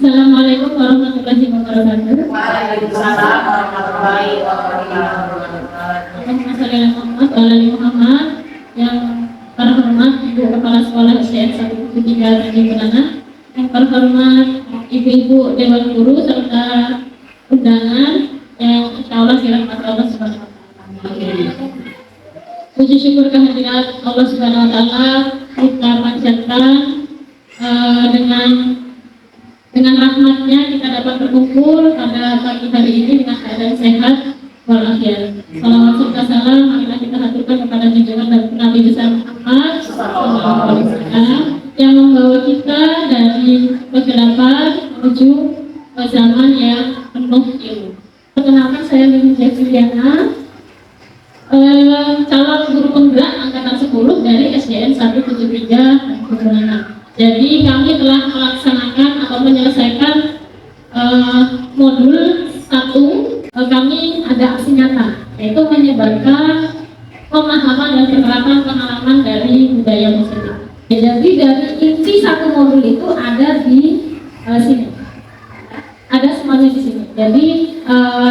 Assalamualaikum warahmatullahi wabarakatuh. Waalaikumsalam warahmatullahi wabarakatuh. Allahumma shalli ala Muhammad wa ala ali Muhammad. Yang terhormat Ibu Kepala Sekolah SDN 173 Tanjung Benana, yang terhormat Ibu-ibu Dewan Guru serta undangan yang insyaallah dirahmati Allah Subhanahu wa taala. Puji syukur kehadirat Allah Subhanahu wa taala kita panjatkan dengan rahmatnya kita dapat berkumpul pada pagi hari ini dengan keadaan sehat walafiat. Salawat serta salam marilah kita haturkan kepada junjungan dan Nabi besar Muhammad sallallahu alaihi wasallam yang membawa kita dari kegelapan menuju ke zaman yang penuh ilmu. Perkenalkan, saya Lili Juliana, calon guru penggerak angkatan 10 dari SDN 173 Tanjung. Jadi kami telah melaksanakan atau menyelesaikan modul 1. Kami ada aksi nyata, yaitu menyebarkan pemahaman dan penerapan pengalaman dari budaya positif. Jadi dari inti satu modul itu ada di sini, ada semuanya di sini. Jadi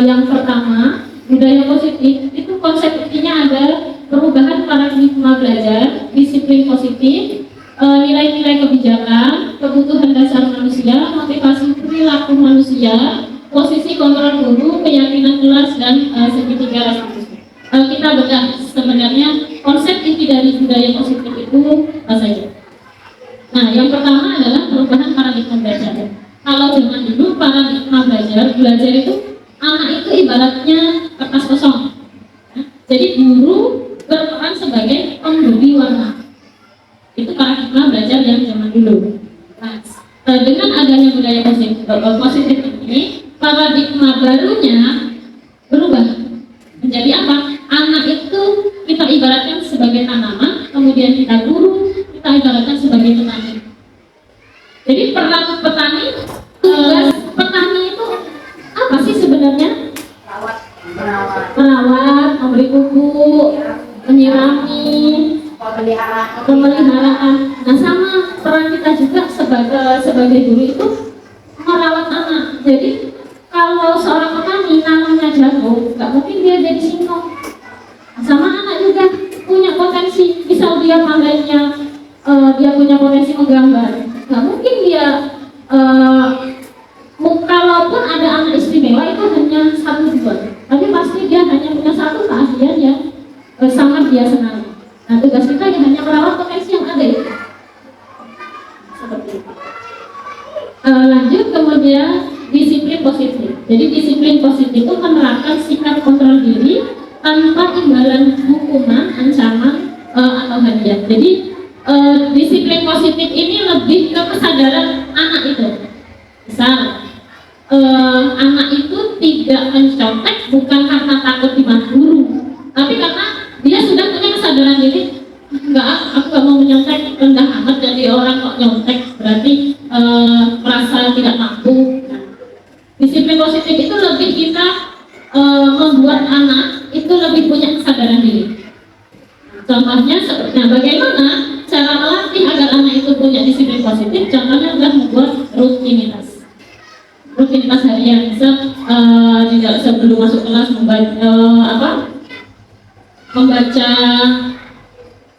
yang pertama, budaya positif itu konsep intinya ada perubahan paradigma belajar, disiplin positif, nilai-nilai kebijakan, kebutuhan dasar manusia, motivasi perilaku manusia, posisi kontrol guru, keyakinan kelas, dan segitiga restitusi. Kita bedah sebenarnya konsep inti dari budaya positif itu apa saja. Nah, yang pertama adalah perubahan paradigma belajar. Kalau zaman dulu paradigma belajar itu anak itu ibaratnya kertas kosong. Jadi guru berperan sebagai pemberi warna. Itu paradigma belajar yang zaman dulu. Nah, dengan adanya budaya positif ini, paradigma barunya berubah menjadi apa? Anak itu kita ibaratkan sebagai tanaman, kemudian kita guru, kita ibaratkan sebagai petani. Jadi peran petani, tugas petani itu apa sih sebenarnya? Merawat, memberi pupuk, menyirami, pemeliharaan. Nah, sama peran kita juga sebagai guru itu merawat anak. Jadi kalau seorang petani nanamnya jagung, nggak mungkin dia jadi singkong. Sama anak juga punya potensi, misal dia pandainya dia punya potensi menggambar, nggak mungkin dia kalaupun ada anak istimewa itu hanya 1-2, tapi pasti dia hanya punya satu keahlian yang sangat dia senangi. Nah, tugas kita hanya merawat potensi yang ada itu. Seperti itu. Lanjut, kemudian disiplin positif. Jadi disiplin positif itu menerapkan sikap kontrol diri tanpa imbalan hukuman, ancaman, atau hadiah. Jadi disiplin positif ini lebih ke kesadaran anak itu. Misal anak itu tidak mencontek bukan karena takut dimarahi guru, tapi karena dia sudah punya kesadaran diri, aku gak mau menyontek, rendah amat jadi orang kok nyontek, berarti merasa tidak mampu. Nah, disiplin positif itu lebih kita membuat anak itu lebih punya kesadaran diri. Contohnya seperti bagaimana cara melatih agar anak itu punya disiplin positif? Contohnya adalah membuat rutinitas harian. Tidak sebelum masuk kelas membaca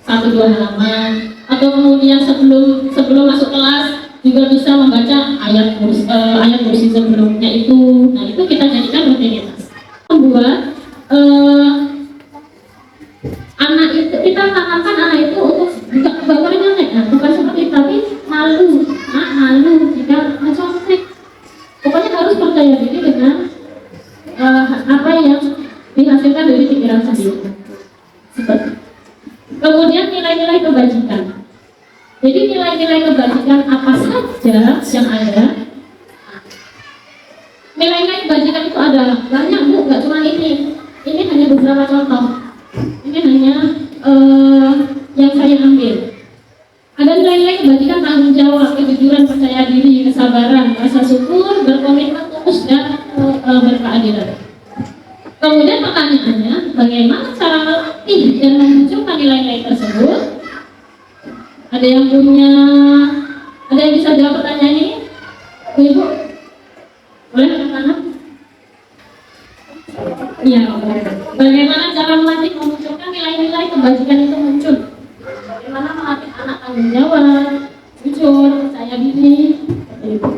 1-2 halaman, atau kemudian sebelum masuk kelas juga bisa membaca ayat kursi sebelumnya itu. Nah, itu kita jadikan rutinitas. Membuat anak itu, kita tanamkan anak itu untuk nggak boleh nyontek. Nah, bukan seperti itu, tapi malu jika mencontek. Pokoknya harus percaya diri dengan apa yang dihasilkan dari pikiran sendiri. Seperti. Kemudian nilai-nilai kebajikan. Jadi nilai-nilai kebajikan apa saja yang ada? Nilai-nilai kebajikan itu ada banyak, Bu, nggak cuma ini. Ini hanya beberapa contoh. Ini hanya yang saya ambil. Ada nilai-nilai kebajikan: tanggung jawab, kejujuran, percaya diri, kesabaran, rasa syukur, berkomitmen, tulus, dan berkeadilan. Kemudian pertanyaannya, bagaimana cara melatih dan memunculkan nilai-nilai tersebut? Ada yang bisa jawab pertanyaan ini? Ibu? Iya. Bagaimana cara melatih memunculkan nilai-nilai kebajikan itu muncul? Bagaimana melatih anak tanggung jawab, jujur, percaya diri, seperti itu.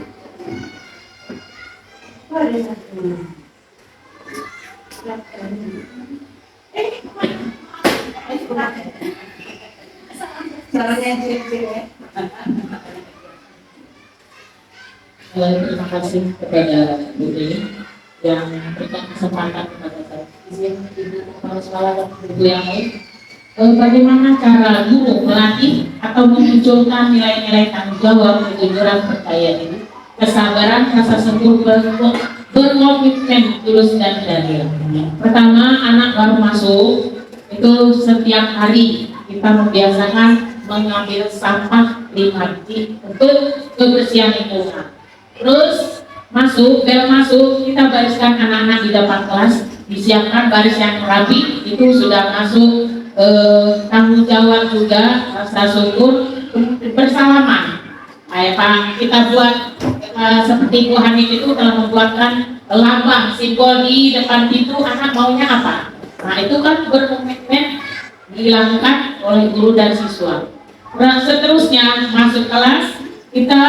Terima kasih kepada Bu Dewi yang memberikan kesempatan kepada saya. Izin Ibu Kepala Sekolah dan Ibu yang lain. Bagaimana cara guru melatih atau memunculkan nilai-nilai tanggung jawab, kejujuran, percaya diri, kesabaran, rasa syukur, berkomitmen, tulus dan adil. Pertama, anak baru masuk itu setiap hari kita membiasakan mengambil sampah 5 detik untuk kebersihan lingkungan. Terus bel masuk, kita bariskan anak-anak di depan kelas, disiapkan baris yang rapi, itu sudah masuk tanggung jawab juga, rasa syukur, bersalaman. Pak, kita buat seperti Bu Hanif itu telah membuatkan lambang simbol di depan pintu, anak maunya apa? Nah itu kan berkomitmen dilakukan oleh guru dan siswa. Nah, seterusnya masuk kelas, kita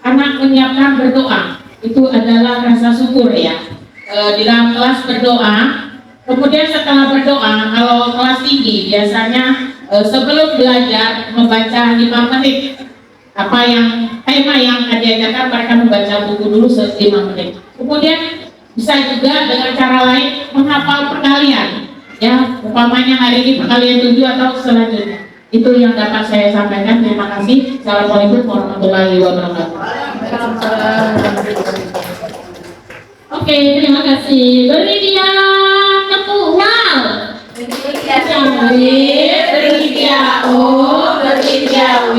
anak menyiapkan berdoa. Itu adalah rasa syukur ya. Di dalam kelas berdoa. Kemudian setelah berdoa, kalau kelas tinggi biasanya sebelum belajar membaca 5 menit. Tema yang diajarkan, mereka membaca buku dulu 5 menit. Kemudian bisa juga dengan cara lain menghafal perkalian. Ya, umpamanya hari ini perkalian 7 atau selanjutnya. Itu yang dapat saya sampaikan. Terima kasih. Assalamualaikum warahmatullahi wabarakatuh. Oke, terima kasih. Beri dia tepuk wow. Beri dia O, beri dia W,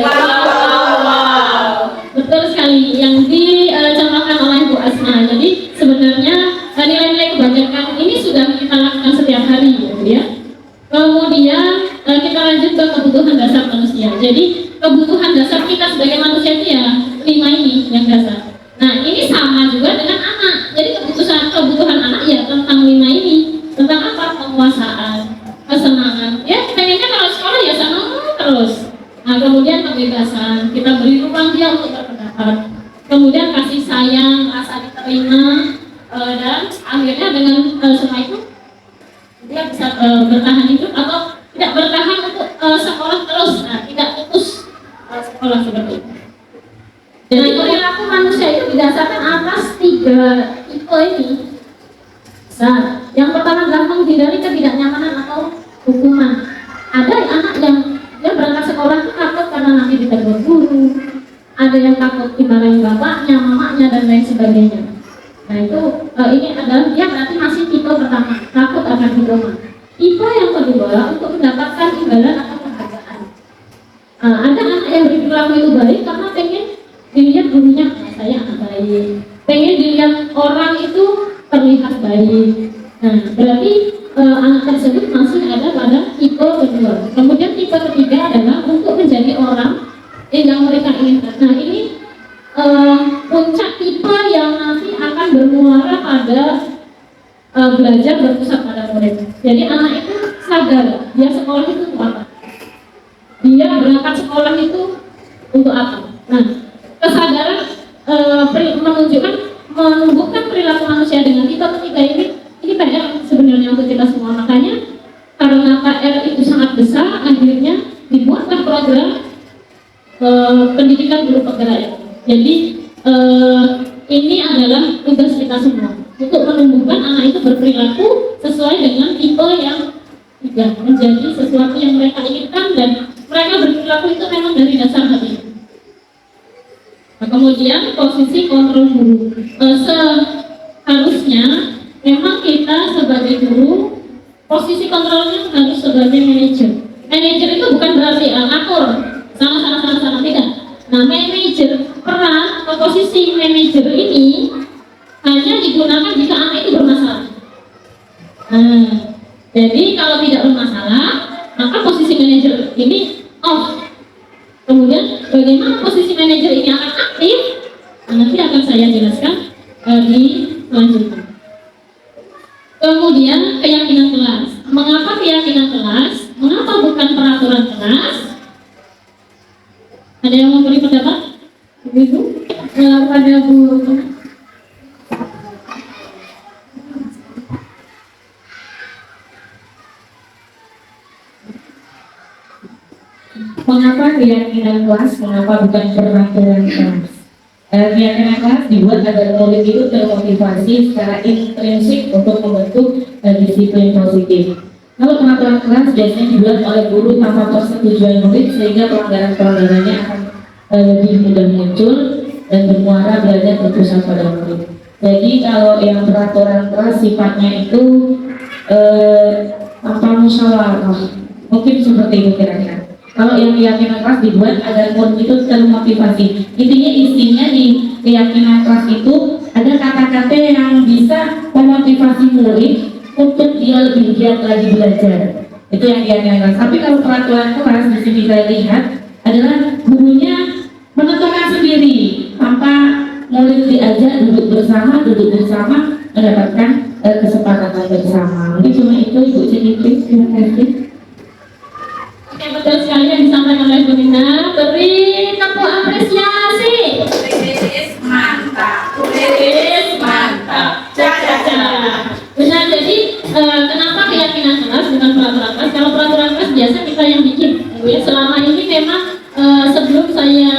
wow. Betul sekali yang dicontohkan oleh Bu Asma. Jadi sebenarnya nilai-nilai kebajikan ini sudah kita lakukan setiap hari ya. Kemudian kita lanjut ke kebutuhan dasar manusia. Jadi kebutuhan dasar kita sebagai manusia itu ya 5 ini yang dasar. Nah ini sama juga dengan anak. Jadi kebutuhan anak ya tentang 5 ini. Tentang apa? Penguasaan, kesenangan. Ya pengennya kalau sekolah ya senang terus. Nah kemudian kebebasan, kita beri ruang dia untuk berpendapat. Kemudian kasih sayang, rasa diterima, dan akhirnya dengan semua itu dia bisa bertahan hidup atau tidak bertahan untuk sekolah terus, nah tidak putus sekolah seperti itu. Jadi perilaku manusia itu didasarkan atas 3 tipe ini. Nah, yang pertama gampang menghindari ketidaknyamanan atau hukuman. Ada anak yang dia berangkat sekolah itu takut karena nanti ditegur guru, ada yang takut dimarahin bapaknya, mamanya dan lain sebagainya. Nah itu ini adalah dia berarti masih tipe pertama, takut akan hukuman. Tipe yang kedua untuk mendapatkan imbalan atau penghargaan. Ada anak yang berperilaku itu baik karena pengen dilihat gurunya, saya anak baik, pengen dilihat orang itu terlihat baik. Nah berarti anak tersebut masih ada pada tipe kedua. Kemudian tipe ketiga adalah untuk menjadi orang yang mereka inginkan. Nah ini puncak tipe yang nanti akan bermuara pada belajar berpusat pada murid. Jadi anak itu sadar dia sekolah itu untuk apa, dia berangkat sekolah itu untuk apa. Nah kesadaran menumbuhkan perilaku manusia dengan tipe ketiga ini PR sebenarnya untuk kita semua. Makanya karena PR itu sangat besar, akhirnya dibuatlah program pendidikan guru penggerak. Jadi ini adalah tugas kita semua untuk menumbuhkan anak itu berperilaku sesuai dengan tipe yang tidak menjadi sesuatu yang mereka inginkan dan mereka berperilaku itu memang dari dasar hati. Nah, kemudian posisi kontrol guru. Seharusnya memang kita sebagai guru posisi kontrolnya harus sebagai manajer. Manajer itu bukan berarti akur sana tidak. Nah, manajer peran atau posisi manajer ini hanya digunakan jika anak itu bermasalah. Nah, jadi kalau tidak bermasalah, maka posisi manajer ini off. Kemudian bagaimana posisi manajer ini akan aktif? Nah, nanti akan saya jelaskan di selanjutnya. Kemudian keyakinan kelas. Mengapa keyakinan kelas? Mengapa bukan peraturan kelas? Ada yang mau beri pendapat? Ibu? Pada Bu. Mengapa keyakinan kelas? Mengapa bukan peraturan kelas? Keyakinan kelas dibuat agar murid itu termotivasi secara intrinsik untuk membentuk disiplin positif. Kalau peraturan kelas biasanya dibuat oleh guru tanpa persetujuan murid sehingga pelanggaran-pelanggarannya akan lebih mudah muncul dan bermuara belajar berpusat pada murid. Jadi kalau yang peraturan kelas sifatnya itu tanpa musyawarah, mungkin seperti itu kira-kira. Kalau yang keyakinan kelas dibuat agar murid itu termotivasi. Intinya isinya di keyakinan kelas itu ada kata-kata yang bisa memotivasi murid untuk dia lebih giat lagi belajar. Itu yang keyakinan kelas. Tapi kalau peraturan kelas di sini kita lihat adalah gurunya menentukan sendiri tanpa murid diajak duduk bersama mendapatkan kesepakatan bersama. Mungkin cuma itu Ibu Cenitri. Terima kasih. Betul sekali yang disampaikan oleh Bu Nina. Beri tepuk apresiasi. Mantap. Mantap. Caca. Benar, jadi kenapa keyakinan kelas bukan peraturan kelas? Kalau peraturan kelas biasa kita yang bikin. Ya, selama ini memang sebelum saya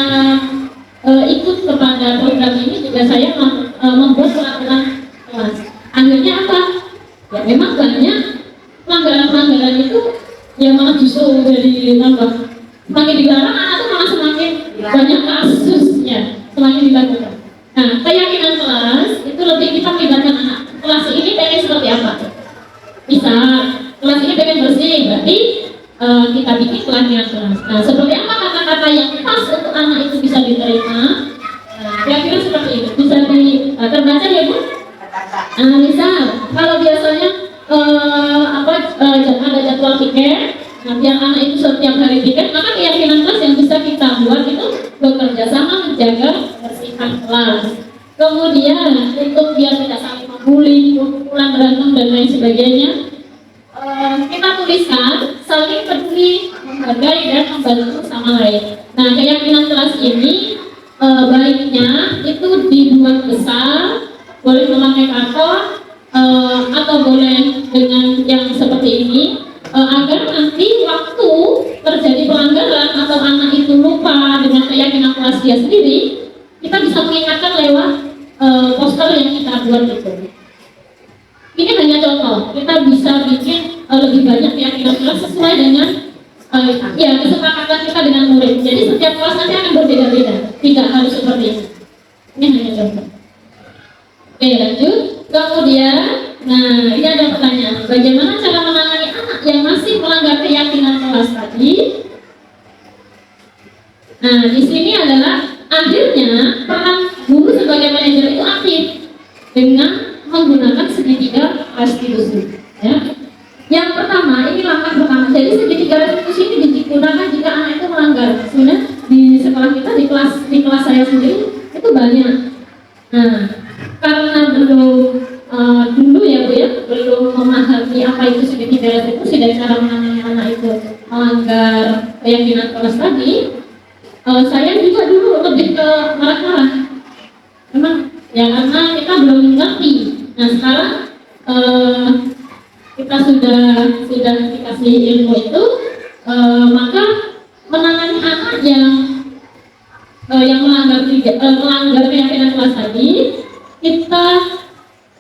ikut kepada program ini juga saya membuat peraturan kelas. Akhirnya apa? Ya memang banyak pelanggaran-pelanggaran itu yang malah justru jadi nambah. Semakin dilarang anak itu malah semakin banyak kasusnya, semakin dilakukan. Nah, keyakinan kelas itu lebih kita melibatkan anak. Kelas ini pengen seperti apa? Misal kelas ini pengen bersih, berarti kita bikin keyakinan kelas. Nah, seperti apa kata-kata yang pas untuk anak itu bisa diterima? Kira-kira seperti itu. Bisa terbaca ya Bu? Misal kalau biasanya ada jadwal tiket, nah biar anak itu setiap hari tiket, maka keyakinan kelas yang bisa kita buat itu bekerja sama menjaga kebersihan kelas. Kemudian untuk biar tidak saling membuli, pukulan, berantem dan lain sebagainya, kita tuliskan saling peduli, menghargai dan membantu sama lain. Nah, keyakinan kelas ini baiknya itu dibuat besar, boleh memakai karton atau boleh dengan yang seperti ini, agar nanti waktu terjadi pelanggaran atau anak itu lupa dengan keyakinan kelas dia sendiri, kita bisa mengingatkan lewat poster yang kita buat itu. Ini hanya contoh, kita bisa bikin lebih banyak keyakinan kelas sesuai dengan kesepakatan kita dengan murid. Jadi setiap kelas nanti akan berbeda-beda, tidak harus seperti ini. Ini hanya contoh. Oke, lanjut. Kemudian, nah ini ada pertanyaan, bagaimana cara menangani anak yang masih melanggar keyakinan kelas tadi? Nah, di sini adalah akhirnya peran guru sebagai manajer itu aktif dengan menggunakan segitiga restitusi. Ya. Yang pertama, ini langkah pertama. Jadi segitiga restitusi ini digunakan jika anak itu melanggar. Sebenarnya di sekolah kita, di kelas saya sendiri itu banyak. Nah, karena belum dulu ya Bu ya, belum memahami apa itu segitiga restitusi dan cara menangani anak itu melanggar keyakinan kelas tadi, saya juga dulu lebih ke marah-marah. Memang ya karena kita belum mengerti. Nah sekarang kita sudah dikasih ilmu itu, maka menangani anak yang melanggar keyakinan kelas tadi, kita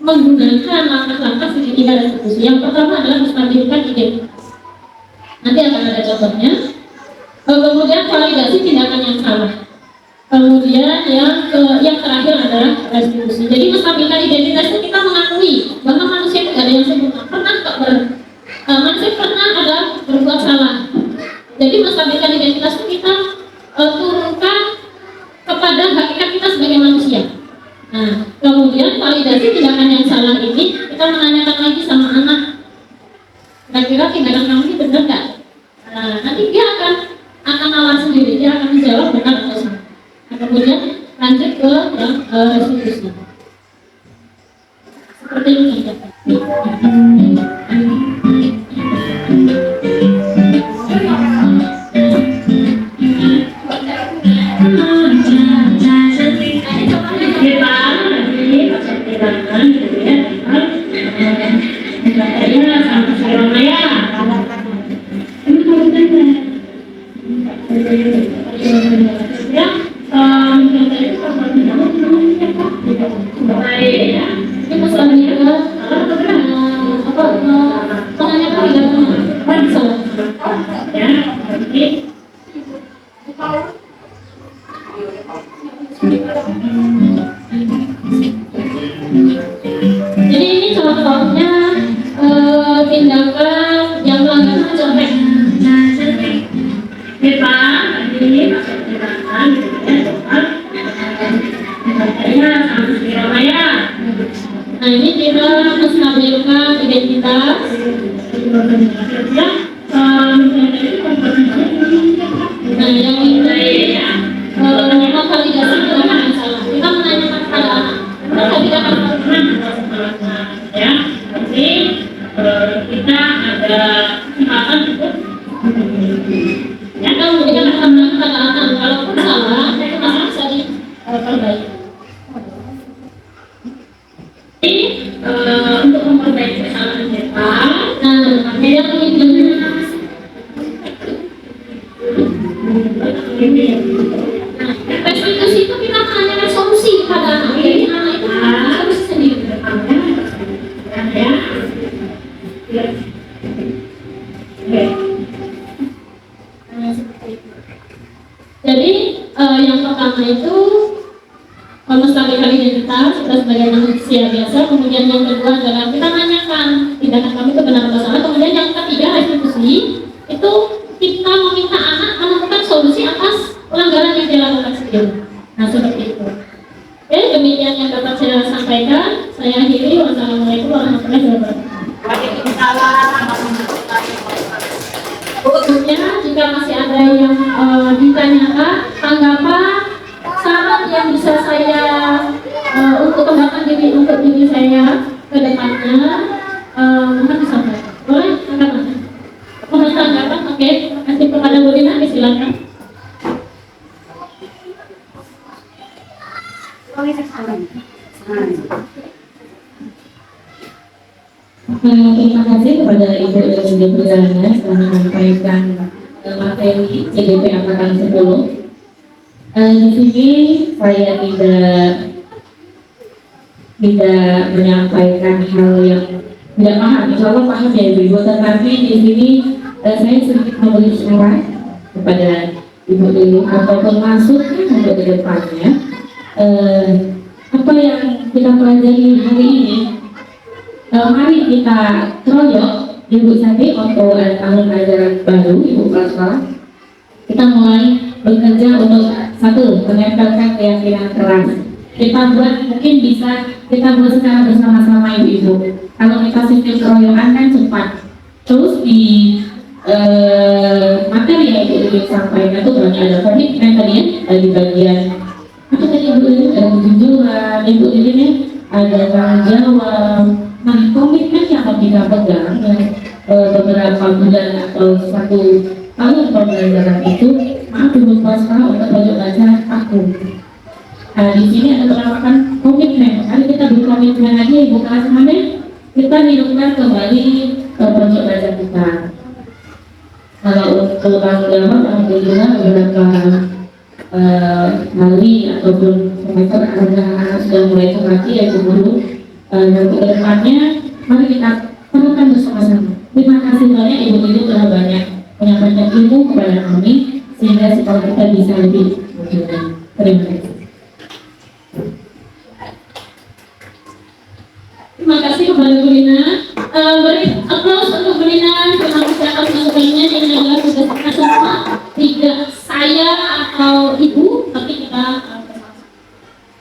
menggunakan langkah-langkah segitiga restitusi. Yang pertama adalah menstabilkan identitas. Nanti akan ada contohnya. Kemudian validasi tindakan yang salah. Kemudian yang terakhir adalah restitusi. Jadi menstabilkan identitas itu kita mengakui bahwa manusia itu tidak ada yang sempurna. Manusia pernah ada berbuat salah. Jadi menstabilkan identitas itu kita turunkan kepada hakikat kita sebagai manusia. Nah, kemudian validasi tindakan yang salah ini kita menanyakan lagi sama anak. Kira-kira tindakan kamu ini benar nggak? Nah, nanti dia akan nalar sendiri, dia akan menjawab benar atau salah. Nah, kemudian lanjut ke yang restitusi. Seperti ini. Jadi ini contohnya tindakan yang melanggar contek. Kita ini tindakan nah ini kita menstabilkan identitas. Nah yang ini memvalidasi tindakan yang salah. Kita menanyakan pada anak, maka tidak akan ya. Jadi kita ada kesempatan untuk ya kalau memberikan kesempatan pada anak, walaupun salah, itu masih bisa diperbaiki. Ini untuk memperbaiki kesalahan kita. Nah, yang ini restitusi itu kita menanyakan solusi pada anak. Jadi anak itu menanyakan solusi sendiri. Ya. Jadi yang pertama itu menstabilkan identitas kita sebagai manusia biasa. Kemudian yang kedua adalah kita tanyakan tindakan kami itu benar atau salah. Kemudian yang ketiga restitusi itu kita meminta anak menemukan solusi atas pelanggaran yang dilakukan sendiri. Nah seperti itu. Oke, demikian yang dapat saya sampaikan. Saya akhiri. Wassalamualaikum warahmatullahi wabarakatuh. Sebelumnya jika masih ada yang ditanyakan, tanggapan, saran yang bisa saya untuk kembangkan diri untuk diri saya ke depannya, mohon disampaikan. Boleh tanggapan? Mohon tanggapan. Oke, terima kasih kepada Bu Dina. Silakan. Terima kasih kepada Ibu Elvina Perdana telah menyampaikan materi CDP Angkatan 10. Di sini saya tidak menyampaikan hal yang tidak paham. Insya Allah paham ya Ibu. Tetapi di sini saya sedikit memberi saran kepada Ibu Ibu ataupun masukan untuk ke depannya. Apa yang kita pelajari hari ini, mari kita keroyok Ibu Sati untuk tahun ajaran baru Ibu Kepala. Kita mulai bekerja untuk satu, menempelkan keyakinan keras. Kita buat mungkin bisa kita buat secara bersama-sama Ibu-ibu. Kalau kita sistem keroyokan kan cepat. Terus di materi yang Ibu sampaikan itu banyak ada komitmen tadi ya, di bagian apa tadi Ibu ada kejujuran, Ibu ini ada tanggung jawab. Nah komitmen yang kita pegang beberapa bulan atau satu tahun pembelajaran itu, maaf Ibu swasta untuk pojok baca aku. Nah di sini ada penerapan komitmen. Mari kita berkomitmen lagi Ibu kelas mana? Kita hidupkan kembali pojok baca kita. Kalau untuk tanggung jawab, alhamdulillah beberapa hari ataupun semester anak-anak sudah mulai terlatih ya Ibu Guru. Dan ke depannya mari kita perlukan bersama-sama. Terima kasih banyak Ibu-ibu telah banyak menyampaikan ilmu kepada kami sehingga sekolah kita bisa lebih mudah. Terima kasih. Terima kasih kepada Bu Lina. Beri aplaus untuk Bu Lina. Terima kasih atas masukannya. Ini adalah tugas kita semua, tidak saya atau Ibu, tapi kita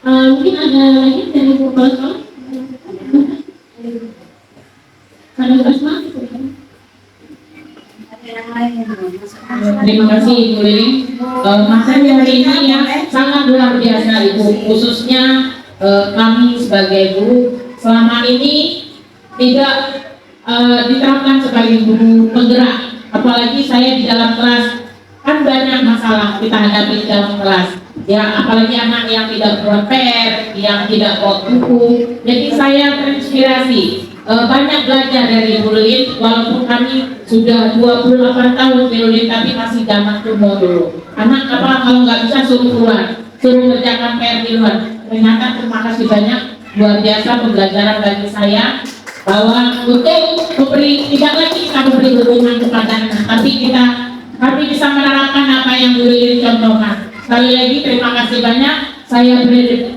mungkin ada lagi dari Bu Kepala. Ada Asma? Terima kasih Ibu Lili. Materi hari ini yang sangat luar biasa Ibu, khususnya kami sebagai guru selama ini tidak diterapkan sebagai guru penggerak. Apalagi saya di dalam kelas kan banyak masalah kita hadapi di dalam kelas. Ya, apalagi anak yang tidak buat PR, yang tidak buat buku. Jadi saya terinspirasi banyak belajar dari Bu Lilin, walaupun kami sudah 28 tahun di Lilin, tapi masih zaman tumbuh dulu. Anak apa kalau nggak bisa suruh keluar, suruh mengerjakan PR di luar. Ternyata terima kasih banyak, luar biasa pembelajaran bagi saya bahwa untuk memberi, tidak lagi kita memberi dukungan kepada anak, tapi kami bisa menerapkan apa yang Bu Lilin contohkan. Sekali lagi terima kasih banyak. Saya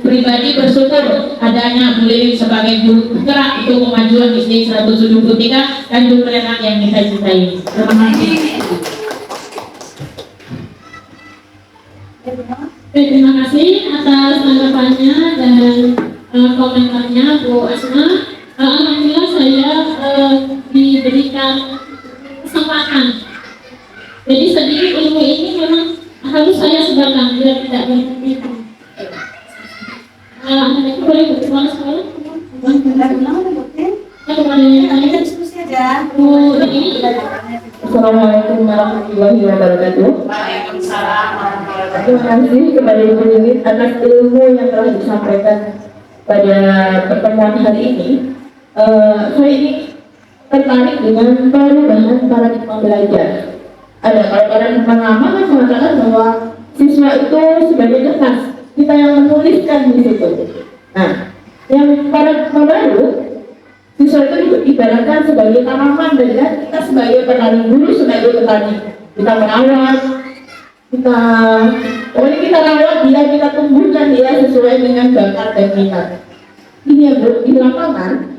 pribadi bersyukur adanya Bu Lilin sebagai guru penggerak untuk kemajuan SD 173 dan guru anak yang kita cintai. Terima kasih. Terima kasih atas tanggapannya dan komentarnya Bu Asma. Alhamdulillah saya diberikan kesempatan. Jadi sedikit ilmu ini memang harus saya sebarkan biar tidak berhenti. Anak-anak boleh bersekolah sekolah? Assalamualaikum warahmatullahi wabarakatuh. Waalaikumsalam warahmatullahi wabarakatuh. Terima kasih kepada Ibu Lilin atas ilmu yang telah disampaikan pada pertemuan hari ini. Saya ini tertarik dengan perubahan paradigma belajar. Ada paradigma lama kan mengatakan bahwa siswa itu sebagai kertas, kita yang menuliskan di situ. Nah, yang paradigma baru, siswa itu ibaratkan sebagai tanaman dan kita sebagai petani, guru sebagai petani. Kita merawat, kita rawat dia, kita tumbuhkan dia sesuai dengan bakat dan minat. Ini ya Bu, di lapangan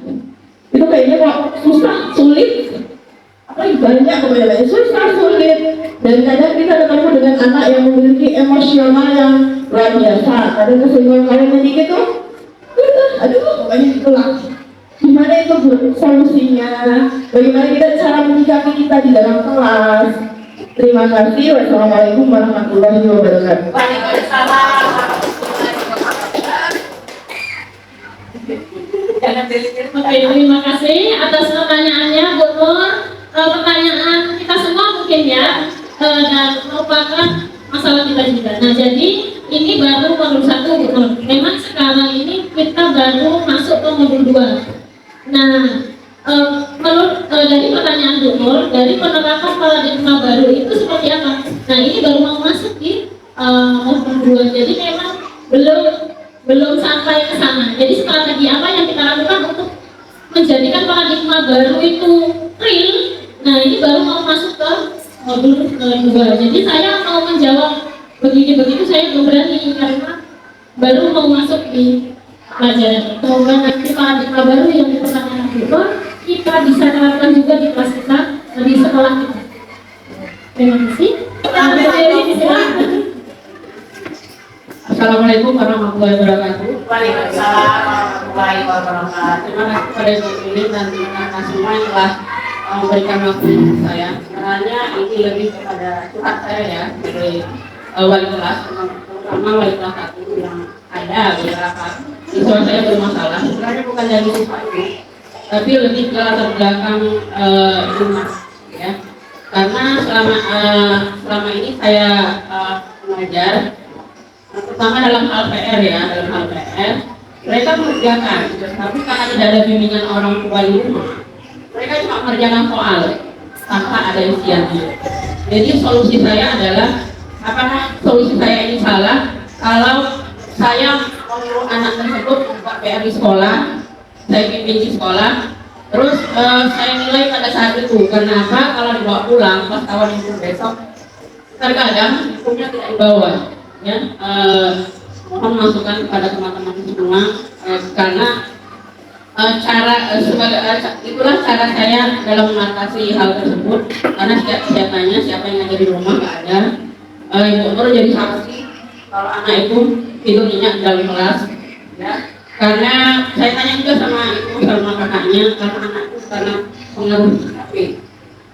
itu kayaknya kok susah, sulit. Apalagi banyak kebanyakan susah, sulit. Dan kadang kita ketemu dengan anak yang memiliki emosional yang luar biasa. Kadang kesinggungan kalau dikit tuh, aduh, pokoknya itulah. Gimana itu Bu solusinya? Bagaimana kita cara menyikapi kita di dalam kelas? Terima kasih. Wassalamualaikum warahmatullahi wabarakatuh. Waalaikumsalam. Oke, terima kasih atas pertanyaannya Bu Nur. Pertanyaan kita semua mungkin ya, dan merupakan masalah kita juga. Nah, jadi ini baru modul 1 Bu Nur. Memang sekarang ini kita baru masuk ke modul 2. Nah, menurut dari pertanyaan Bu Nur, dari penerapan paradigma baru itu seperti apa? Nah, ini baru mau masuk di modul 2. Jadi memang belum sampai ke sana. Jadi strategi apa yang kita lakukan untuk menjadikan paradigma baru itu real? Nah, ini baru mau masuk ke modul 2. Jadi saya mau menjawab begitu saya belum berani karena baru mau masuk di pelajaran. Semoga nanti paradigma baru yang dipertanyakan itu kita bisa terapkan juga di kelas kita, di sekolah kita. Terima kasih. Assalamualaikum warahmatullahi wabarakatuh. Waalaikumsalam warahmatullahi wabarakatuh. Terima kasih kepada Ibu Lilin dan teman-teman semua yang telah memberikan waktu saya. Sebenarnya ini lebih kepada curhat saya ya dari wali kelas, terutama wali kelas 1 yang ada beberapa siswa saya bermasalah. Sebenarnya bukan dari siswa itu, tapi lebih ke latar belakang rumah, ya. Karena selama ini saya mengajar, terutama dalam hal PR ya, dalam hal PR, mereka mengerjakan, tapi karena tidak ada bimbingan orang tua di rumah, mereka cuma mengerjakan soal tanpa ada isiannya. Jadi solusi saya adalah, apakah solusi saya ini salah? Kalau saya menyuruh anak tersebut membuat PR di sekolah, saya bimbing di sekolah, terus saya nilai pada saat itu. Kenapa? Kalau dibawa pulang pas tahun minggu besok, terkadang hukumnya tidak dibawa. Ya, mohon masukan kepada teman-teman semua, karena itulah cara saya dalam mengatasi hal tersebut. Karena siapanya siapa yang ada di rumah nggak ada. Ibu Nur jadi saksi kalau anak itu tidur nyenyak di dalam kelas, ya. Karena saya tanya juga sama ibu sama kakaknya, karena anak itu karena pengaruh HP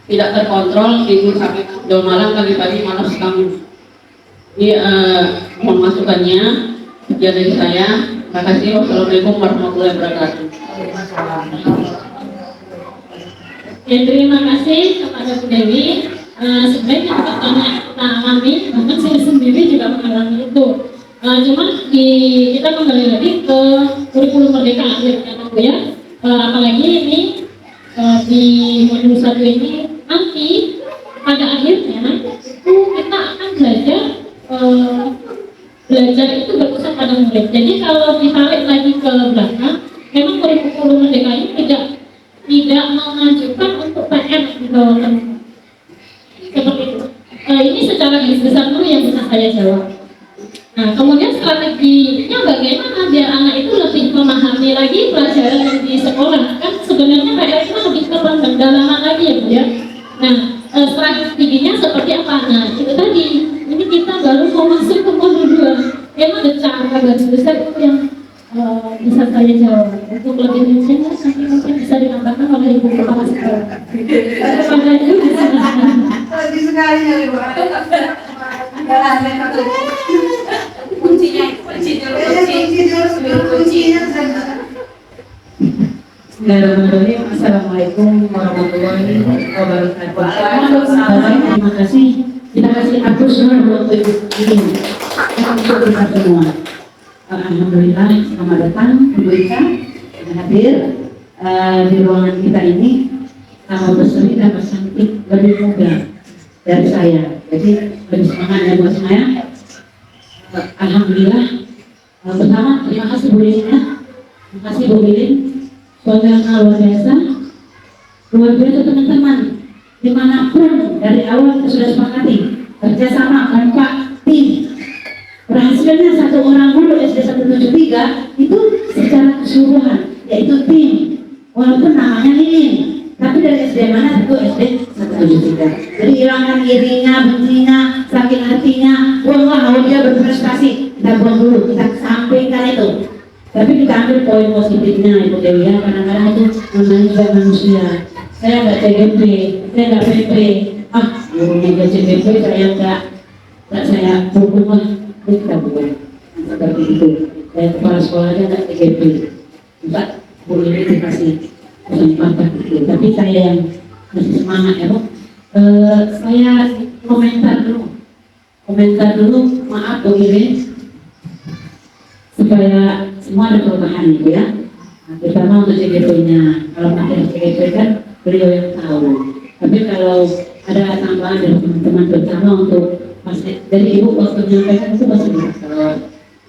tidak terkontrol, tidur sampai jam malam, pagi-pagi malas bangun. Jadi mohon masukannya. Sekian dari saya. Terima kasih. Wassalamualaikum warahmatullahi wabarakatuh. Ya, terima kasih kepada Bu Dewi. Sebenarnya juga banyak kita alami, bahkan saya sendiri juga mengalami itu. Cuman kita kembali lagi ke kurikulum Merdeka akhirnya, Bu ya. Apalagi ini di modul 1 ini nanti pada akhirnya itu kita akan belajar itu berpusat pada murid. Jadi kalau ditarik lagi ke belakang, memang kurikulum Merdeka ini tidak mengajukan untuk PM gitu, seperti itu. Ini secara garis besar dulu yang bisa saya jawab. Nah, kemudian strateginya bagaimana biar anak itu lebih memahami lagi pelajaran yang di sekolah. Kan sebenarnya PR itu lebih ke pendalaman lagi ya Bu ya. Nah, strateginya seperti apa? Nah, itu tadi. Ini kita baru mau masuk ke modul 2. Emang ada cara garis besar itu yang bisa saya jawab. Untuk lebih rinci nanti mungkin bisa ditambahkan oleh Ibu Kepala Sekolah. Pada itu Lagi sekali ya Ibu. Bismillahirrahmanirrahim. Assalamualaikum warahmatullahi wabarakatuh. Terima kasih. Kita kasih aplaus dulu untuk ini untuk kita semua. Alhamdulillah, selamat datang Ibu Ika yang hadir di ruangan kita ini. Tambah berseri, tambah cantik, lebih muda dari saya. Jadi lebih semangat ya buat saya. Alhamdulillah. Pertama, terima kasih Bu Lina. Terima kasih Bu Lilin. Bagaimana luar biasa teman-teman. Dimanapun dari awal kita sudah sepakati kerjasama kompak tim. Berhasilnya satu orang guru SD 173 itu secara keseluruhan, yaitu tim. Walaupun namanya Lilin, tapi dari SD mana itu SD 173. Jadi hilangkan irinya, bencinya, sakit hatinya, buanglah kalau dia berprestasi, kita buang dulu, kita sampingkan itu. Tapi kita ambil poin positifnya Ibu Dewi ya, kadang-kadang itu namanya juga manusia. Saya nggak CGP, saya nggak PP, gurunya nggak CGP, saya nggak saya hukum lah, kita bukan seperti itu. Saya kepala sekolahnya nggak CGP, enggak boleh dikasih kesempatan itu. Tapi saya yang masih semangat ya Bu. Saya komentar dulu, maaf Bu Irin, supaya semua ada perubahan gitu ya. Terutama untuk CGP-nya, kalau materi CGP kan beliau yang tahu. Tapi kalau ada tambahan dari teman-teman, terutama untuk dari Ibu waktu menyampaikan itu masih bisa.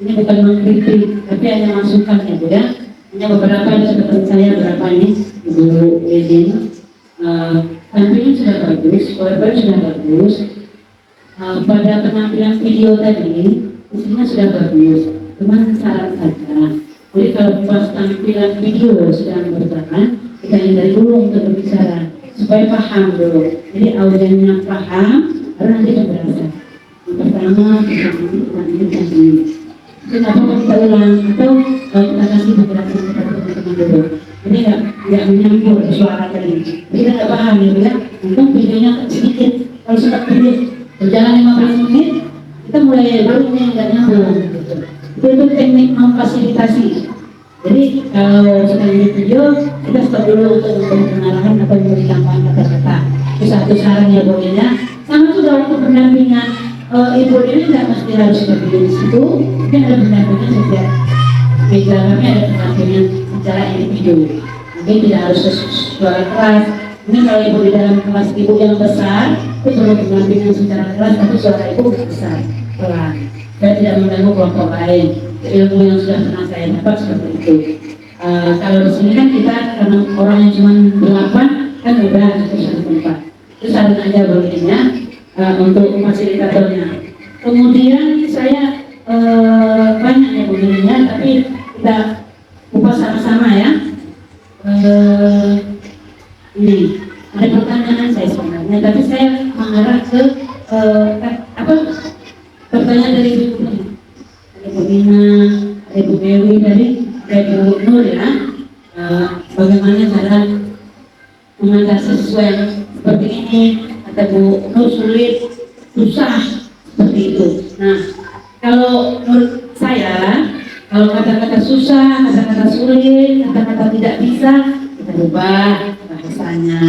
Ini bukan mengkritik, tapi hanya masukan ya Bu ya. Hanya beberapa yang seperti saya, beberapa ini Ibu izin. Tampilnya sudah bagus, powerpoint sudah bagus. Pada penampilan video tadi, isinya sudah bagus. Cuman saran saja. Jadi kalau pas tampilan video sedang berjalan, kita hindari dulu untuk berbicara supaya paham dulu. Jadi audiennya paham, baru nanti kita berasa. Yang pertama kita ini. Kenapa kita ulang atau kita kasih beberapa kepada teman-teman dulu. Jadi nggak menyambung suara tadi. Kita nggak paham ya, bila untung videonya sedikit. Kalau sudah video berjalan 15 menit, kita mulai baru ini nggak nyambung. Itu teknik memfasilitasi. Jadi kalau sedang di video, kita stop dulu untuk memberi pengarahan atau memberi tambahan kata-kata. Itu satu saran ya Bu Lina. Sama juga untuk pendampingan. Ibu ini tidak mesti harus berdiri di situ, mungkin ada pendampingan setiap meja kami ada pendampingan secara individu. Mungkin tidak harus suara keras. Ini kalau Ibu di dalam kelas Ibu yang besar, itu perlu pendampingan secara keras, tapi suara Ibu besar, pelan. Saya tidak mengganggu kelompok lain. Ilmu yang sudah pernah saya dapat seperti itu. Kalau di sini kan kita karena orangnya cuma 8 kan udah satu tempat. Itu saran aja bolehnya untuk fasilitatornya. Kemudian saya banyak ya bolehnya, tapi kita buka sama-sama ya. Ini ada pertanyaan saya sebenarnya, tapi saya mengarah ke pertanyaan dari Ibu Nina, Ibu Dewi, dari Ibu Nur ya. Bagaimana cara mengatasi sesuai yang seperti ini? Kata Bu Nur sulit, susah seperti itu. Nah, kalau menurut saya, kalau kata-kata susah, kata-kata sulit, kata-kata tidak bisa, kita ubah bahasanya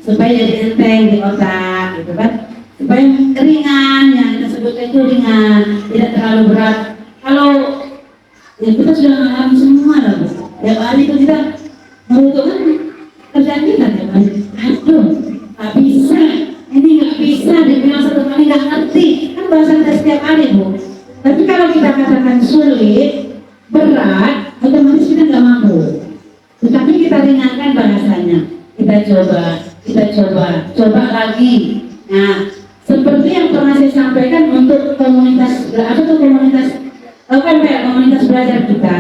supaya jadi enteng di otak gitu kan, supaya ringan, yang kita sebutkan itu ringan, tidak terlalu berat. Kalau ya kita sudah mengalami semua lah Bu, tiap hari itu kita membutuhkan kerjaan kita tiap hari, aduh nggak bisa, ini nggak bisa, dibilang satu kali nggak ngerti, kan bahasa kita setiap hari Bu. Tapi kalau kita katakan sulit, berat, otomatis kita nggak mampu. Tetapi kita ringankan bahasanya, kita coba lagi. Nah, seperti yang pernah saya sampaikan untuk komunitas, apa tuh komunitas, komunitas belajar kita,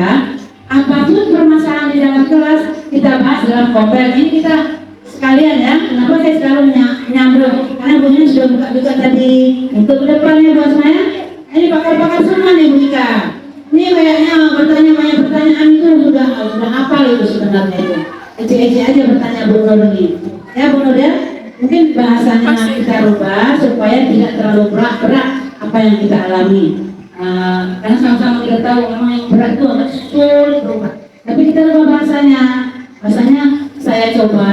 apapun permasalahan di dalam kelas kita bahas dalam kompel. Ini kita sekalian ya. Kenapa saya selalu nyambung? Karena bunyinya sudah buka juga tadi. Untuk kedepannya buat saya, ini pakar-pakar semua nih Bu Ika. Ini kayaknya bertanya banyak pertanyaan itu sudah hafal itu sebenarnya itu. Ece aja bertanya Bu Nur ini. Ya Bu Nur ya, mungkin bahasanya kita rubah supaya tidak terlalu berat apa yang kita alami. Karena sama-sama kita tahu memang yang berat itu agak sulit berubah. Tapi kita rubah bahasanya. Bahasanya saya coba,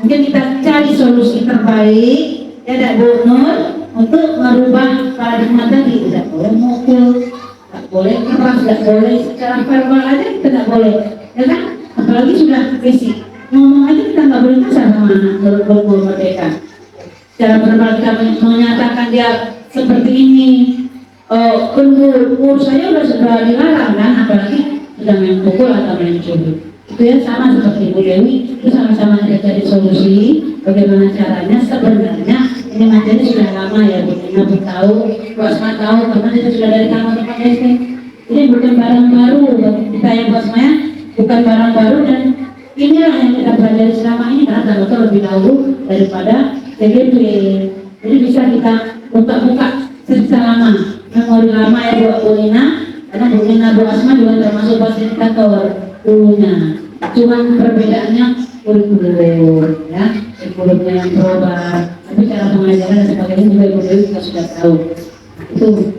mungkin kita cari solusi terbaik ya Dak Bu Nur untuk merubah paradigma tadi. Tidak boleh mukul, tidak boleh keras, tidak boleh secara verbal aja kita tidak boleh, ya kan? Apalagi sudah fisik, ngomong aja kita nggak boleh kasar sama anak guru merdeka. Secara verbal kita menyatakan dia seperti ini, umur saya sudah dilarang kan, apalagi sudah main pukul atau main cubit. Itu ya sama seperti Bu Dewi, itu sama-sama kita cari solusi bagaimana caranya. Sebenarnya ini materi sudah lama ya Bu Dewi tahu, Bu Asma tahu, karena itu sudah dari tamat tempat SD. Ini bukan barang baru bagi kita ya Bu Asma ya, bukan barang baru, dan inilah yang kita pelajari selama ini karena kita lebih dahulu daripada TGP. Jadi bisa kita buka-buka secara lama, memori lama ya Bu Nina, karena Bu Nina Bu Asma juga termasuk fasilitator dulunya. Cuman perbedaannya kurikulum ya, kurikulumnya yang berubah, tapi cara pengajaran dan sebagainya juga Ibu Dewi kita sudah tahu.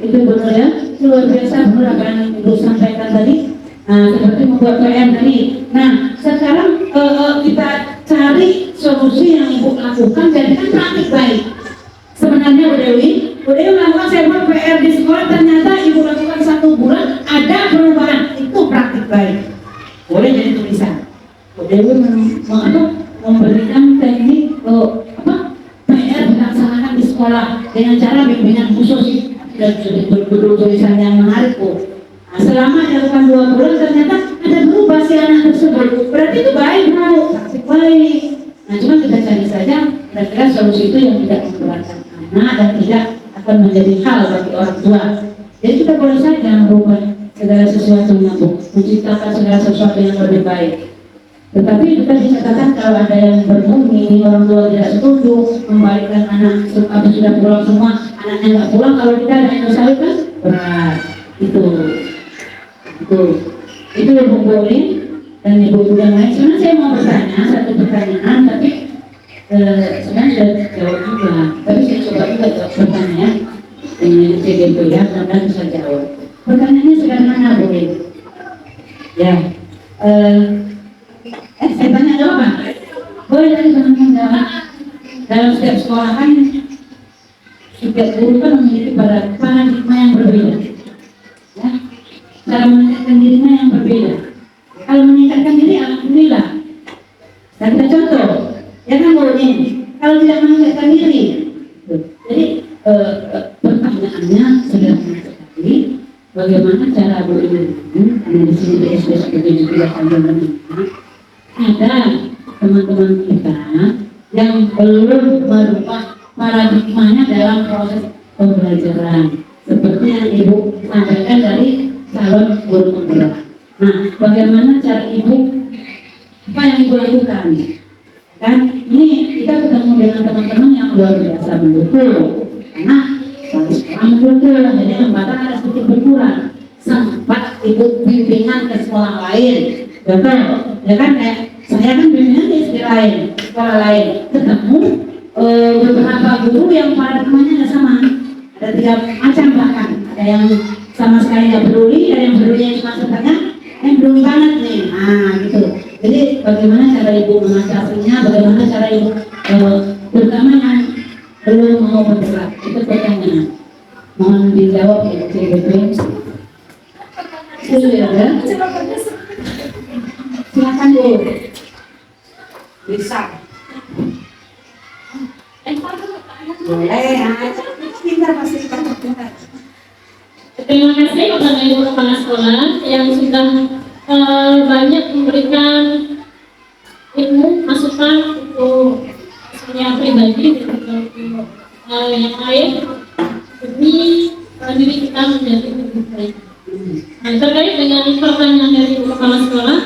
Itu benar ya, luar biasa benar apa yang Ibu sampaikan tadi. Seperti membuat PR tadi. Nah, sekarang kita cari solusi yang Ibu lakukan, jadikan praktik baik. Sebenarnya Bu Dewi melakukan, saya buat PR di sekolah, ternyata Ibu lakukan 1 bulan, ada perubahan, itu praktik baik. Boleh jadi tulisan. Bu Dewi memberikan teknik PR dilaksanakan di sekolah dengan cara bimbingan khusus dan tulisan yang menarik Bu. Nah, selama dilakukan 2 bulan ternyata ada berubah si anak tersebut. Berarti itu baik Bu, praktik baik. Nah, cuma kita cari saja kira-kira solusi itu yang tidak memberatkan anak dan tidak akan menjadi hal bagi orang tua. Jadi kita boleh saja merubah segala sesuatunya Bu, menciptakan segala sesuatu yang lebih baik. Tetapi kita dikatakan kalau ada yang berbunyi, orang tua tidak setuju, membalikkan anak sudah pulang semua, anaknya nggak pulang, kalau kita ada yang sawit kan berat. Itu Ibu boleh dan Ibu yang lain. Sebenarnya saya mau bertanya satu pertanyaan, tapi sebenarnya sudah jawab juga. Tapi saya coba juga jawab pertanyaan dengan CGP ya, mudah-mudahan bisa jawab. Pertanyaannya sederhana Bu. Ya, saya tanya apa? Boleh tadi teman-teman jawab. Dalam setiap sekolah kan setiap guru kan memiliki paradigma yang berbeda. Ya, cara meningkatkan dirinya yang berbeda. Kalau meningkatkan diri, alhamdulillah. Dan kita contoh, ya kan Bu ini. Kalau tidak meningkatkan diri, jadi pertanyaannya sederhana sekali. Bagaimana cara Bu ini? Karena di sini BSD seperti juga teman-teman ada teman-teman kita yang belum merubah paradigmanya dalam proses pembelajaran. Seperti yang Ibu sampaikan dari calon guru penggerak. Nah, bagaimana cara Ibu, apa yang Ibu lakukan? Kan ini kita ketemu dengan teman-teman yang luar biasa mendukung, karena sekolah mendukung, jadi hambatan ada sedikit berkurang. Sempat Ibu bimbingan ke sekolah lain, betul? Ya kan, saya kan bimbingan di sekolah lain, ketemu beberapa guru yang paradigmanya nggak sama. Ada 3 macam bahkan, ada yang sama sekali nggak peduli, ada yang peduli cuma setengah, yang peduli banget nih. Nah gitu. Jadi bagaimana cara Ibu mengatasinya, bagaimana cara Ibu belum mau bergerak? Itu pertanyaan. Mohon dijawab ya, Ibu. Silakan. Silakan Bu. Bisa. Boleh. Pintar pasti pintar. Terima kasih kepada Ibu Kepala Sekolah yang sudah banyak memberikan ilmu, masukan untuk saya pribadi dan untuk yang lain demi diri kita menjadi lebih baik. Nah, terkait dengan pertanyaan dari Ibu Kepala Sekolah,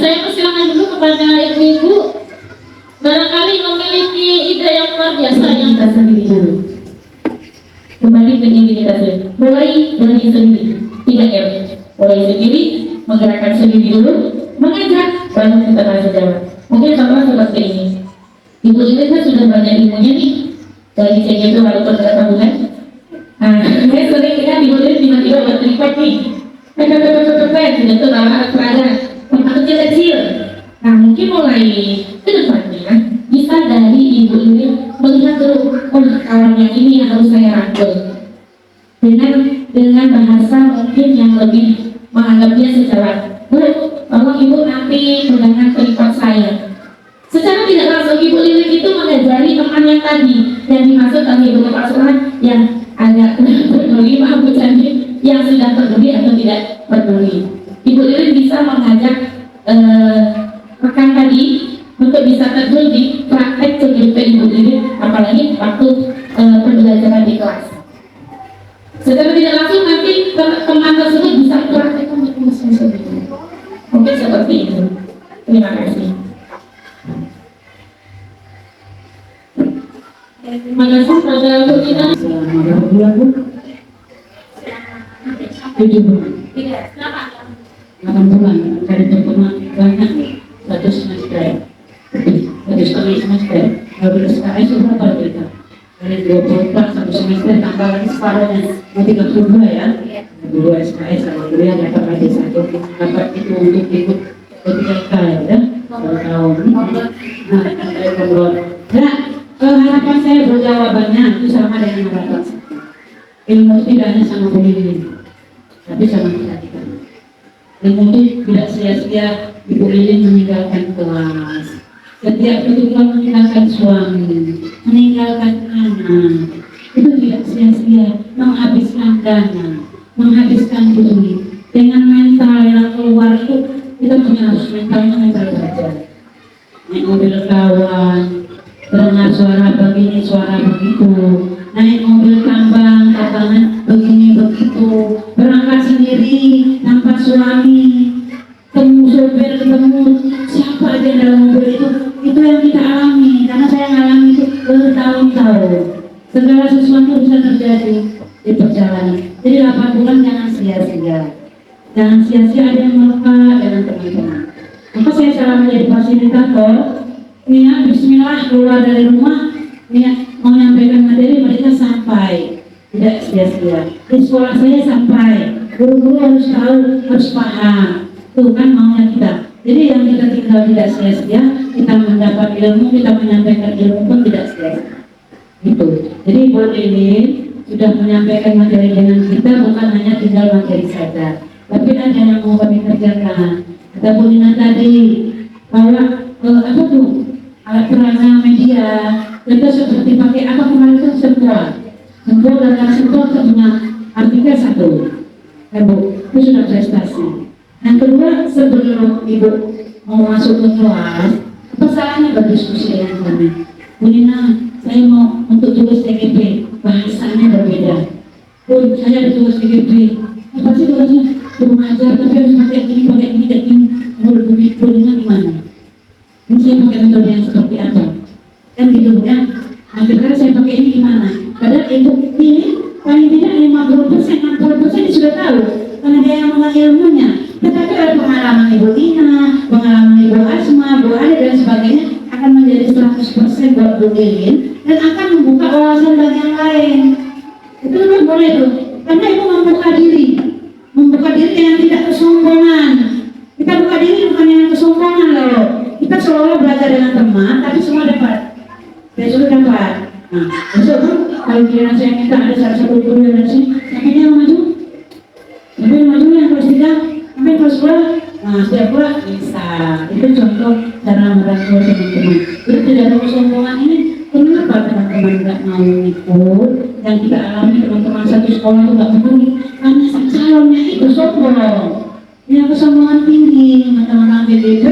saya persilakan dulu kepada ibu-ibu barangkali memiliki ide yang luar biasa yang Kita sendiri dulu. Kembali ke diri kita sendiri. Mulai dari sendiri. 3M. Mulai sendiri, menggerakkan sendiri dulu, mengajak, baru kita kasih jalan. Mungkin sama seperti ini. Ibu ini kan sudah banyak ilmunya nih. Dari CGP walaupun berapa bulan. Nah, saya sering lihat ibu ini tiba-tiba bertripod nih. Sudah tuh anak peraga. Tempat kecil-kecil. Nah, mungkin mulai ke depannya bisa dari ibu ini melihat dulu, oh kawan yang ini yang harus saya rangkul dengan bahasa mungkin yang lebih menganggapnya secara bahwa ibu nanti pegangan tripod saya. Secara tidak langsung ibu Lilik itu mengajari teman yang tadi yang dimaksud oleh ibu kepala sekolah yang agak peduli, maaf Bu Candi, yang sudah peduli atau tidak peduli. Ibu Lilik bisa mengajak rekan tadi untuk bisa terjun di praktek CGP Ibu Lilik, apalagi waktu pembelajaran di kelas. Secara tidak langsung nanti teman tersebut bisa praktekkan di kelas sendiri. Mungkin seperti itu. Terima kasih. terima kasih pada Bu Tina. Selama berapa bulan Bu? 7 bulan. 8 bulan. Dari pertemuan banyak. 1 semester. 1,5 semester. Kalau SKS berapa kita? Dari 24 1 semester tambah lagi separuhnya. Mau 32 ya? 2 SKS kalau kuliah dapat lagi 1. Dapat itu untuk ikut PTK ya? 2 tahun. Nah, saya ngobrol. Ya, harapan saya berjawabannya itu sama dengan harapan saya. Ilmu tidak hanya sama Lilin, tapi sama kita. Ilmu itu tidak sia-sia Ibu Lilin meninggalkan kelas. Setiap itu kalau meninggalkan suami, meninggalkan anak, itu tidak sia-sia, menghabiskan dana, menghabiskan duit. Dengan mental yang keluar itu kita punya harus mental belajar. Naik mobil kawan, dengar suara begini, suara begitu, naik mobil tambangan begini begitu, berangkat sendiri tanpa suami, ketemu sopir, ketemu siapa aja dalam mobil itu yang kita alami, karena saya mengalami itu bertahun-tahun. Segala sesuatu bisa terjadi di perjalanan. Jadi 8 bulan jangan sia-sia, jangan sia-sia ada yang melekat dengan teman-teman. Maka saya selama menjadi fasilitator, niat bismillah keluar dari rumah, niat mau menyampaikan materi mereka sampai, tidak sia-sia. Di sekolah saya sampai, guru-guru harus tahu, harus paham, itu kan maunya kita. Jadi yang kita tinggal tidak sia-sia, kita mendapat ilmu, kita menyampaikan ilmu pun tidak sia-sia. Gitu. Jadi buat ini sudah menyampaikan materi dengan kita, bukan hanya tinggal materi saja, tapi ada yang mau kami kerjakan. Kata Bu Nina tadi bahwa apa tuh alat peraga media kita seperti pakai apa kemarin itu semua dan semua punya artikel 1 ya Bu, itu sudah prestasi. Yang kedua, sebelum Ibu mau masuk ke kelas, apa salahnya berdiskusi dengan kami? Bu Nina, saya mau untuk tugas TGP, bahasanya berbeda. Bu, saya tugas TGP, apa sih tugasnya? Guru mengajar, tapi harus pakai ini, kayak gini. Menurut Bu Nina gimana? Ini saya pakai metode yang seperti apa? Kan gitu kan? Akhirnya saya pakai ini gimana? Padahal Ibu ini paling tidak 50%, 60% sudah tahu, karena dia yang mengenal ilmunya. Tetapi ada pengalaman Ibu Tina, pengalaman Ibu Asma, Bu Ade dan sebagainya akan menjadi 100% buat Bu Lilin dan akan membuka wawasan bagi yang lain. Itu kan boleh tuh, karena Ibu membuka diri yang tidak kesombongan. Kita buka diri bukan yang kesombongan loh. Kita seolah belajar dengan teman, tapi semua dapat. Besok dapat. Nah, besok Bu, kalau kira saya minta ada salah satu guru yang dari sini, siapa yang maju? Siapa yang maju yang kelas 3? Sampai kelas 2? Nah, setiap pula bisa. Itu contoh cara merangkul teman-teman. Jadi tidak ada kesombongan ini. Kenapa teman-teman nggak mau ikut? Yang kita alami teman-teman satu sekolah itu nggak peduli. Karena calonnya itu sombong. Yang kesombongan tinggi, teman-teman BDB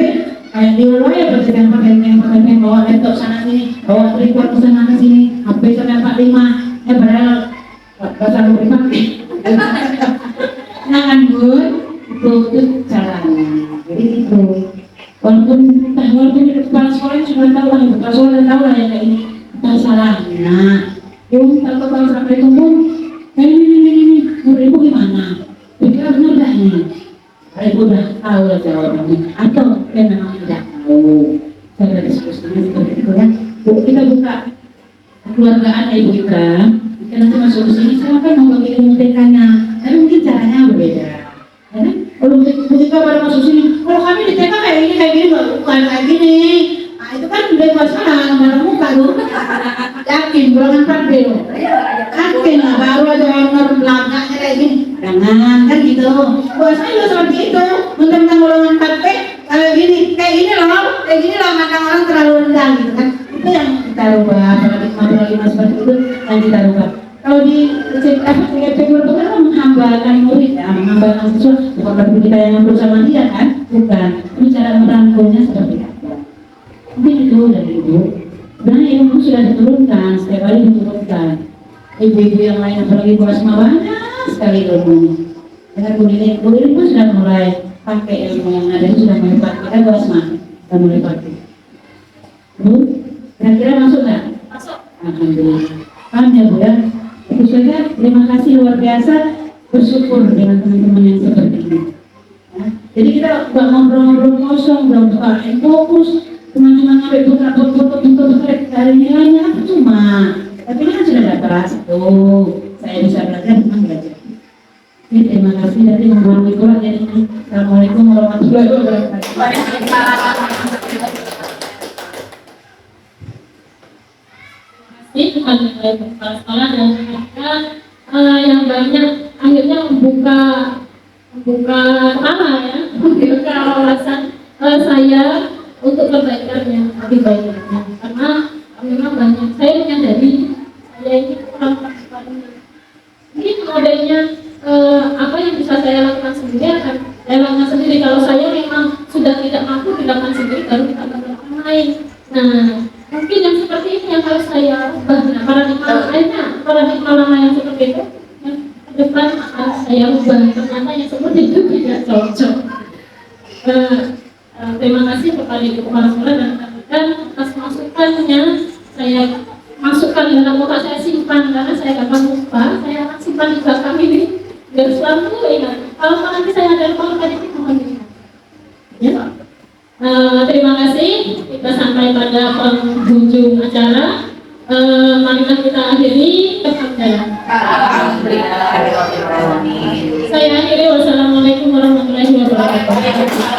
kayak di luar ya bersedang pakai bawa laptop sana sini, bawa tripod ke sana ke sini, HP sampai 45, padahal nggak sanggup dipakai. Nah kan Bun, itu caranya. Jadi itu, walaupun di kepala sekolah sudah tahu lah, kepala sekolah sudah tahu lah yang kayak ini, apa salahnya? Yung kalau sampai tumbuh, ini, ibu gimana? Pikir benar dah ini. Ibu udah tahu lah jawabannya, atau memang tidak tahu. Saya diskusinya seperti itu ya. Bu, kita buka keluargaan ibu kita. Kita nanti masuk ke sini, siapa mau bagi ilmu TK-nya? Tapi mungkin caranya berbeda. Ya kan? Kalau ketika pada masuk sini, kalau kami di TK kayak gini, bukan kayak gini. Nah itu kan udah masalah, mana muka tuh. Yakin, bulangan tampil. Yakin lah, baru aja orang belakangnya kayak gini. Jangan, kan gitu. Puasanya juga seperti itu. Mentang-mentang golongan 4P, kayak gini loh, maka orang terlalu rendah gitu kan. Itu yang kita rubah, apalagi seperti itu yang kita rubah. Kalau di CFP itu kan menghambakan murid ya, menghambakan siswa, bukan berarti kita yang ngobrol sama dia kan, bukan. Ini cara merangkulnya seperti apa? Mungkin itu dari ibu. Sebenarnya ilmu sudah diturunkan, setiap kali diturunkan. Ibu-ibu yang lain apalagi kelas 5 banyak sekali ilmunya. Dengan Bu Lili pun sudah mulai pakai ilmu yang ada, sudah mulai pakai. Kita kelas 5 sudah mulai pakai. Bu, kira-kira masuk nggak? Masuk. Alhamdulillah. Paham ya Bu ya? Itu saja. Terima kasih luar biasa. Bersyukur dengan teman-teman yang seperti ini. Ya. Jadi kita nggak ngobrol-ngobrol kosong, nggak buka fokus, cuma ngambil foto-foto dari nilainya apa cuma. Tapi ini kan sudah dapat tuh. Saya bisa belajar dengan belajar. Jadi, terima kasih dari membuat itulah jadi. Assalamualaikum warahmatullahi wabarakatuh. Ini kepada kepala sekolah dan mereka yang banyak akhirnya membuka kepala ya, membuka wawasan saya untuk perbaikannya lebih baik lagi. Karena memang banyak saya menyadari saya ini kurang transparan. Mungkin modelnya apa yang bisa saya lakukan sendiri akan saya lakukan sendiri. Kalau saya memang sudah tidak mampu dilakukan sendiri, baru kita akan melakukan lain. Nah, mungkin yang seperti ini yang harus saya ubah. Nah, paradigma lama yang seperti itu yang ke depan akan saya ubah. Ternyata yang seperti itu tidak cocok. Terima kasih kepada Ibu Kepala Sekolah dan atas masukannya. Saya masukkan dalam otak, saya simpan karena saya akan lupa. Saya akan simpan di belakang ini biar selalu ingat. Kalau nanti saya ada lupa tadi mohon diingat. Ya. Terima kasih. Kita sampai pada penghujung acara. Marilah kita akhiri. Alhamdulillah. Saya akhiri. Wassalamualaikum warahmatullahi wabarakatuh.